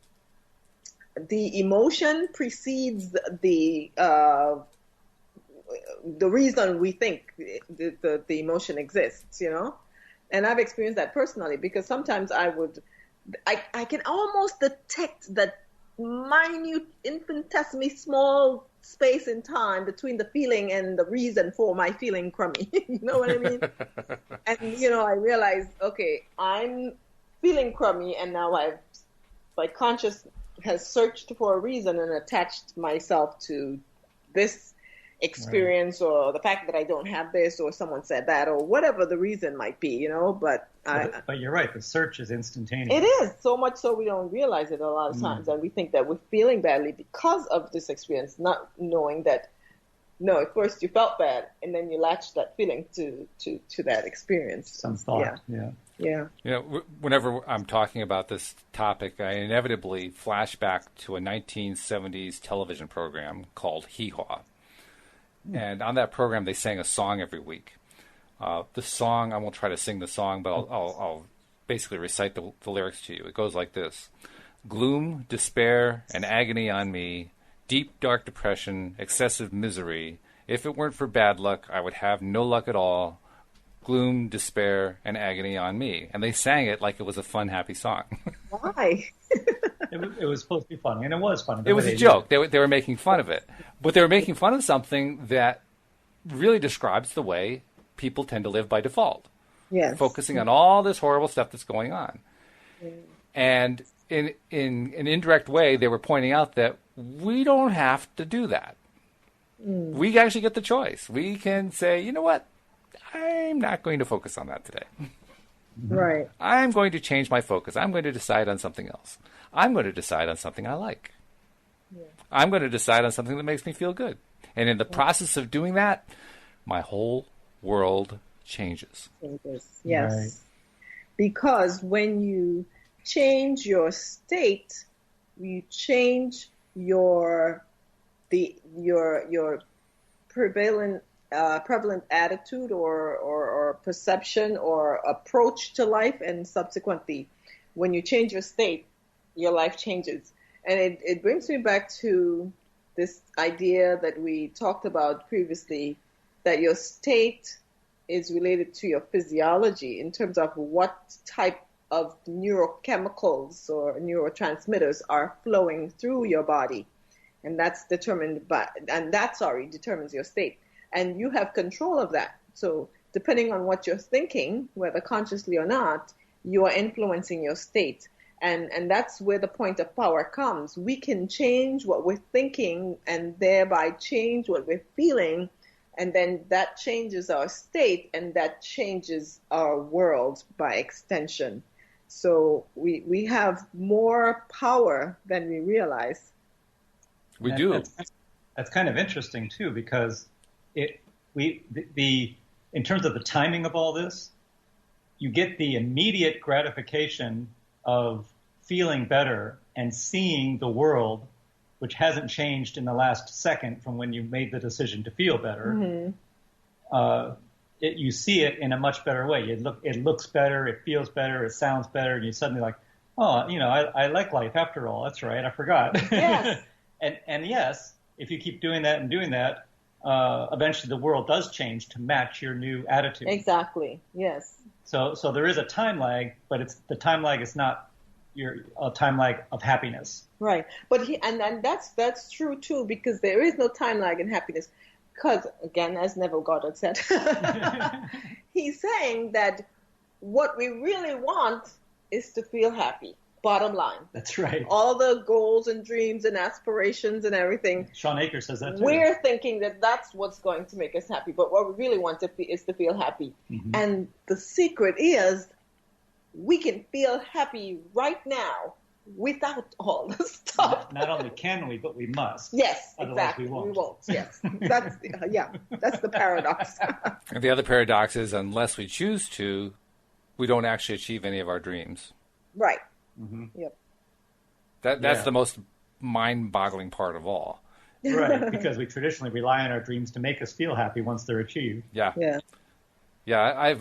emotion precedes the the reason we think the emotion exists, And I've experienced that personally, because sometimes I can almost detect that minute, infinitesimally small space in time between the feeling and the reason for my feeling crummy. You know what I mean? And, I realize, okay, I'm feeling crummy, and now my conscious has searched for a reason and attached myself to this experience, right, or the fact that I don't have this, or someone said that, or whatever the reason might be, But you're right. The search is instantaneous. It is, so much so we don't realize it a lot of times, and we think that we're feeling badly because of this experience, not knowing that no, at first you felt bad, and then you latched that feeling to that experience. Some thought, yeah. Whenever I'm talking about this topic, I inevitably flash back to a 1970s television program called Hee Haw. And on that program, they sang a song every week. The song, I won't try to sing the song, but I'll basically recite the lyrics to you. It goes like this: gloom, despair, and agony on me, deep, dark depression, excessive misery. If it weren't for bad luck, I would have no luck at all. Gloom, despair, and agony on me. And they sang it like it was a fun, happy song. Why? It was supposed to be funny, and it was funny. It was a joke. They were making fun of it. But they were making fun of something that really describes the way people tend to live by default. Yes. Focusing on all this horrible stuff that's going on. And in an indirect way, they were pointing out that we don't have to do that. We actually get the choice. We can say, you know what? I'm not going to focus on that today. Right. I'm going to change my focus. I'm going to decide on something else. I'm going to decide on something I like. Yeah. I'm going to decide on something that makes me feel good. And in the process of doing that, my whole world changes. Yes. Right. Because when you change your state, you change your prevalent attitude or perception or approach to life, and subsequently, when you change your state, your life changes. And it brings me back to this idea that we talked about previously, that your state is related to your physiology in terms of what type of neurochemicals or neurotransmitters are flowing through your body. And that's determines your state. And you have control of that. So depending on what you're thinking, whether consciously or not, you are influencing your state. And that's where the point of power comes. We can change what we're thinking and thereby change what we're feeling. And then that changes our state, and that changes our world by extension. So we have more power than we realize. We do. That's kind of interesting too, because in terms of the timing of all this, you get the immediate gratification of feeling better and seeing the world, which hasn't changed in the last second from when you made the decision to feel better. Mm-hmm. You see it in a much better way. It looks better, it feels better, it sounds better, and you're suddenly like, oh, I like life after all. That's right, I forgot. Yes. and yes, if you keep doing that and doing that, eventually the world does change to match your new attitude. Exactly. Yes. So there is a time lag, but the time lag is not a time lag of happiness. Right. But that's true too, because there is no time lag in happiness. Because again, as Neville Goddard said, he's saying that what we really want is to feel happy. Bottom line. That's right. All the goals and dreams and aspirations and everything. Sean Aker says that too. We're thinking that that's what's going to make us happy, but what we really want is to feel happy. Mm-hmm. And the secret is we can feel happy right now without all the stuff. Not only can we, but we must. Yes, otherwise exactly. We won't. Yes, that's the paradox. And the other paradox is, unless we choose to, we don't actually achieve any of our dreams. Right. Mm-hmm. Yep. That's the most mind-boggling part of all. Right, because we traditionally rely on our dreams to make us feel happy once they're achieved. Yeah.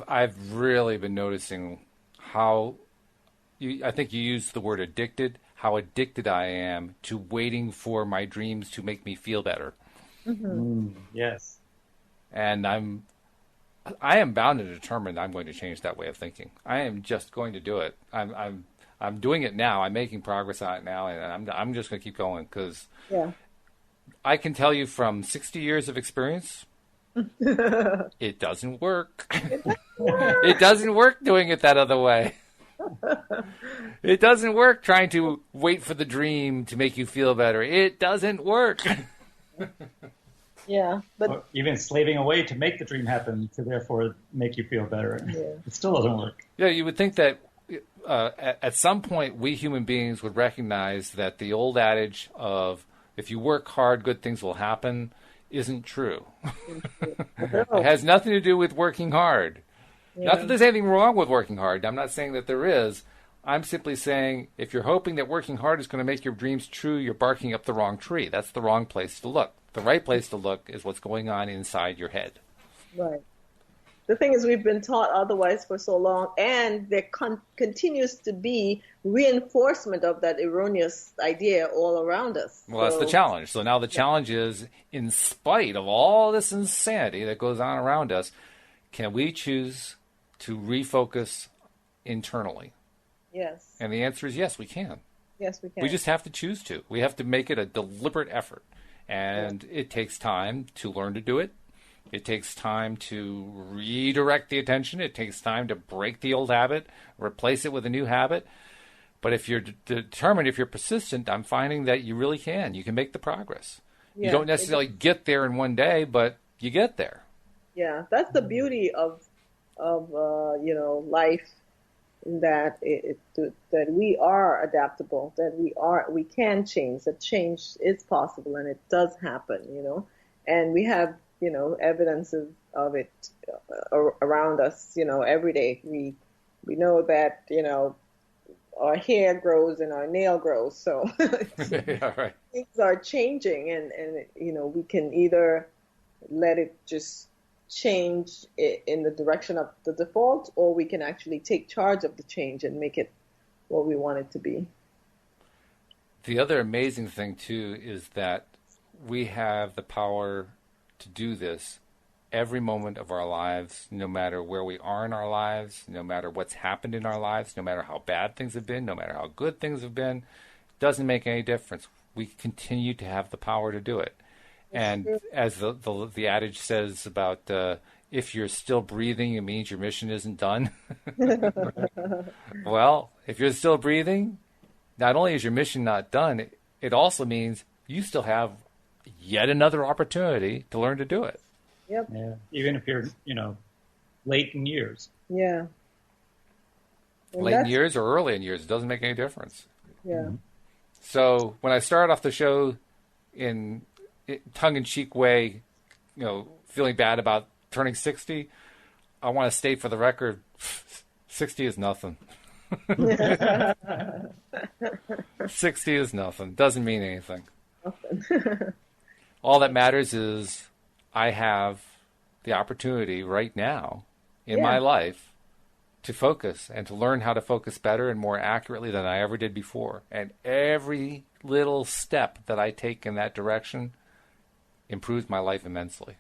I've really been noticing how I think you used the word addicted. How addicted I am to waiting for my dreams to make me feel better. Mm-hmm. Yes. And I am bound and determined I'm going to change that way of thinking. I am just going to do it. I'm doing it now. I'm making progress on it now, and I'm just going to keep going because I can tell you from 60 years of experience, it doesn't work. It doesn't work doing it that other way. It doesn't work trying to wait for the dream to make you feel better. It doesn't work. Yeah, but or even slaving away to make the dream happen to therefore make you feel better. It still doesn't work. Yeah, you would think that at some point we human beings would recognize that the old adage of if you work hard, good things will happen isn't true. It has nothing to do with working hard. Yeah. Not that there's anything wrong with working hard. I'm not saying that there is. I'm simply saying if you're hoping that working hard is going to make your dreams true, you're barking up the wrong tree. That's the wrong place to look. The right place to look is what's going on inside your head. Right. The thing is, we've been taught otherwise for so long, and there continues to be reinforcement of that erroneous idea all around us. Well, that's the challenge. So now the challenge is, in spite of all this insanity that goes on around us, can we choose to refocus internally? Yes. And the answer is yes, we can. Yes, we can. We just have to choose to. We have to make it a deliberate effort. And it takes time to learn to do it. It takes time to redirect the attention. It takes time to break the old habit, replace it with a new habit. But if you're determined, if you're persistent, I'm finding that you really can. You can make the progress. You don't necessarily get there in one day, but you get there. Yeah, that's the beauty of life, that that we are adaptable, that we can change, that change is possible, and it does happen, and we have evidence of it around us, every day. We know that our hair grows and our nail grows, so right. Things are changing, and we can either let it just change in the direction of the default, or we can actually take charge of the change and make it what we want it to be. The other amazing thing, too, is that we have the power to do this every moment of our lives, no matter where we are in our lives, no matter what's happened in our lives, no matter how bad things have been, no matter how good things have been. It doesn't make any difference. We continue to have the power to do it. And as the adage says about if you're still breathing, it means your mission isn't done. Well, if you're still breathing, not only is your mission not done, it also means you still have yet another opportunity to learn to do it. Yep. Yeah. Even if you're, late in years. Yeah. And late in years or early in years, it doesn't make any difference. Yeah. Mm-hmm. So when I started off the show in tongue-in-cheek way, feeling bad about turning 60, I want to state for the record, 60 is nothing. 60 is nothing. Doesn't mean anything. Nothing. All that matters is I have the opportunity right now in my life to focus and to learn how to focus better and more accurately than I ever did before. And every little step that I take in that direction improves my life immensely.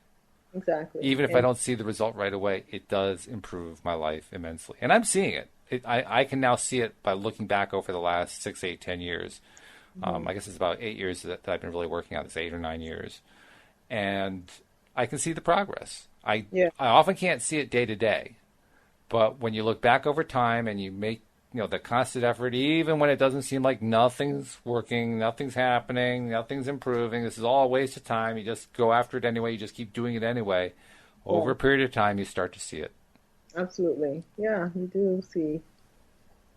Exactly. Even if I don't see the result right away, it does improve my life immensely. And I'm seeing it. I can now see it by looking back over the last 6, 8, 10 years. I guess it's about 8 years that I've been really working on this, 8 or 9 years. And I can see the progress. I often can't see it day to day. But when you look back over time and you make the constant effort, even when it doesn't seem like nothing's working, nothing's happening, nothing's improving, this is all a waste of time. You just go after it anyway. You just keep doing it anyway. Over a period of time, you start to see it. Absolutely. Yeah, you do see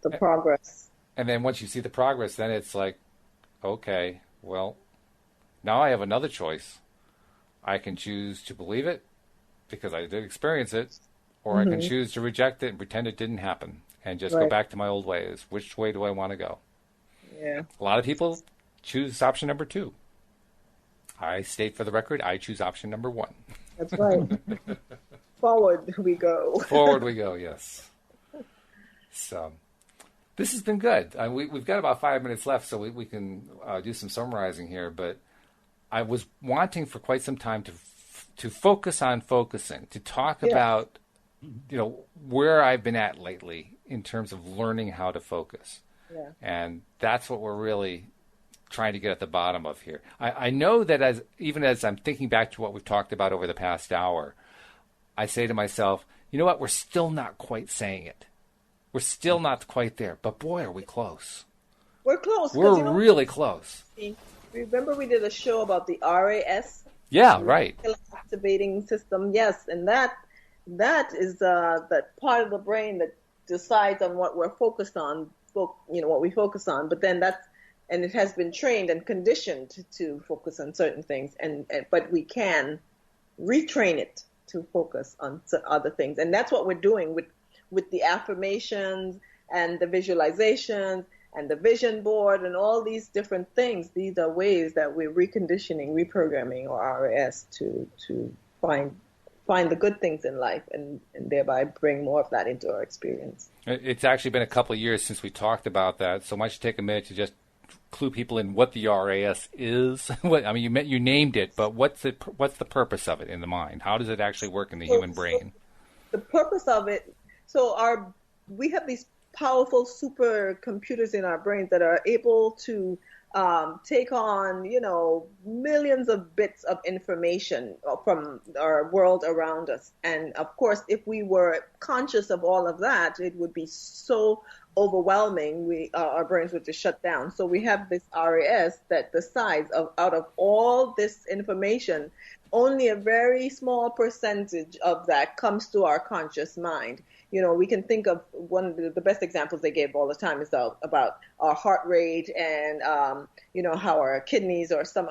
the progress. And then once you see the progress, then it's like, okay, well, now I have another choice. I can choose to believe it because I did experience it, or I can choose to reject it and pretend it didn't happen. And just go back to my old ways. Which way do I want to go? Yeah. A lot of people choose option number 2. I state for the record, I choose option number 1. That's right. Forward we go. Forward we go, yes. So, this has been good. We've got about 5 minutes left, so we can do some summarizing here. But I was wanting for quite some time to to focus on focusing, to talk about, where I've been at lately in terms of learning how to focus. Yeah. And that's what we're really trying to get at the bottom of here. I know that even as I'm thinking back to what we've talked about over the past hour, I say to myself, you know what, we're still not quite saying it. We're still not quite there, but boy, are we close. We're close. We're really close. Remember we did a show about the RAS? Yeah, right. Activating system, yes, and that is that part of the brain that decides on what we're focused on, what we focus on. But then and it has been trained and conditioned to focus on certain things, but we can retrain it to focus on other things, and that's what we're doing with the affirmations and the visualizations and the vision board and all these different things. These are ways that we're reconditioning, reprogramming our RAS to find the good things in life and thereby bring more of that into our experience. It's actually been a couple of years since we talked about that, so why don't you take a minute to just clue people in what the RAS is? You named it, but what's the purpose of it in the mind? How does it actually work in the human brain? The purpose of it, we have these powerful supercomputers in our brains that are able to take on, millions of bits of information from our world around us. And of course, if we were conscious of all of that, it would be so overwhelming. Our brains would just shut down. So we have this RAS that decides out of all this information, only a very small percentage of that comes to our conscious mind. We can think of one of the best examples they give all the time is about our heart rate and, how our kidneys or some,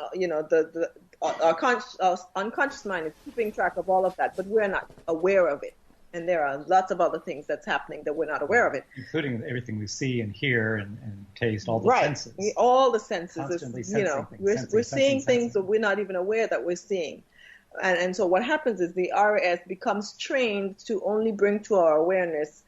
our unconscious mind is keeping track of all of that, but we're not aware of it. And there are lots of other things that's happening that we're not aware of it. Including everything we see and hear and taste, all the senses. All the senses. Constantly sensing things, we're seeing things that we're not even aware that we're seeing. And so what happens is the RAS becomes trained to only bring to our awareness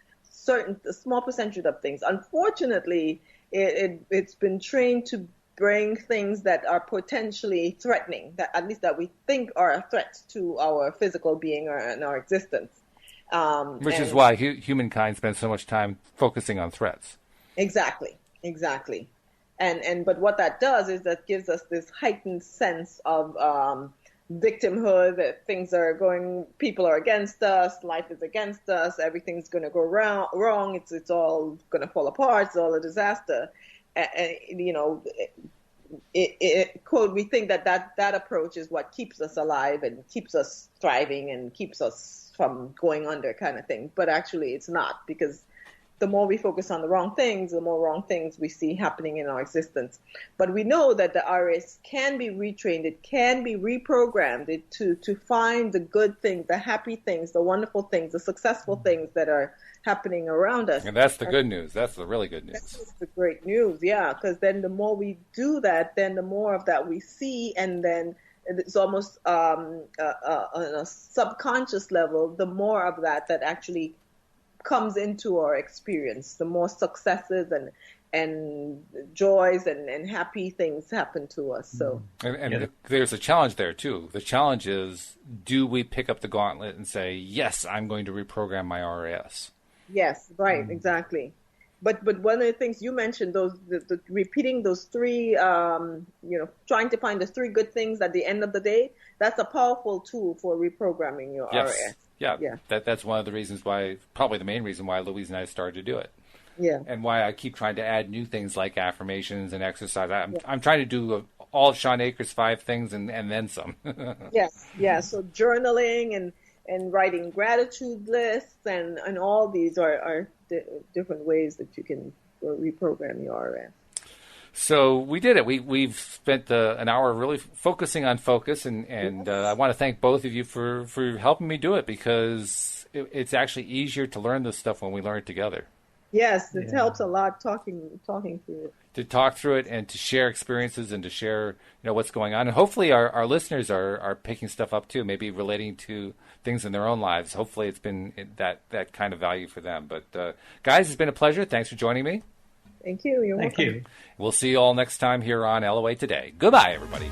a small percentage of things. Unfortunately, it's been trained to bring things that are potentially threatening, that at least that we think are a threat to our physical being and our existence. Which is why humankind spends so much time focusing on threats. Exactly. But what that does is that gives us this heightened sense of victimhood, that people are against us, life is against us, everything's going to go wrong, it's all going to fall apart, it's all a disaster. We think that approach is what keeps us alive and keeps us thriving and keeps us from going under, kind of thing. But actually it's not, because the more we focus on the wrong things, the more wrong things we see happening in our existence. But we know that the RAS can be retrained, it can be reprogrammed to find the good things, the happy things, the wonderful things, the successful things that are happening around us. And that's the good news. That's the really good news. That's the great news, yeah, because then the more we do that, then the more of that we see, and then it's almost on a subconscious level, the more of that actually comes into our experience, the more successes and joys and happy things happen to us. So, and there's a challenge there too. The challenge is, do we pick up the gauntlet and say, yes, I'm going to reprogram my RAS? Yes, right, exactly. But one of the things you mentioned, the repeating those three, trying to find the three good things at the end of the day, that's a powerful tool for reprogramming your RAS. Yeah. That's one of the reasons why, probably the main reason why Louise and I started to do it. Yeah. And why I keep trying to add new things like affirmations and exercise. I'm trying to do all of Sean Akers' 5 things and then some. Yes. Yeah. So journaling and writing gratitude lists and all these are different ways that you can reprogram your RAS. So we did it. We've spent an hour really focusing on focus, and I want to thank both of you for helping me do it, because it's actually easier to learn this stuff when we learn it together. Yes, it helps a lot talking through it. To talk through it and to share experiences and to share what's going on. And hopefully our listeners are picking stuff up too, maybe relating to things in their own lives. Hopefully it's been that kind of value for them. But guys, it's been a pleasure. Thanks for joining me. Thank you. You're welcome. Thank you. We'll see you all next time here on LOA Today. Goodbye, everybody.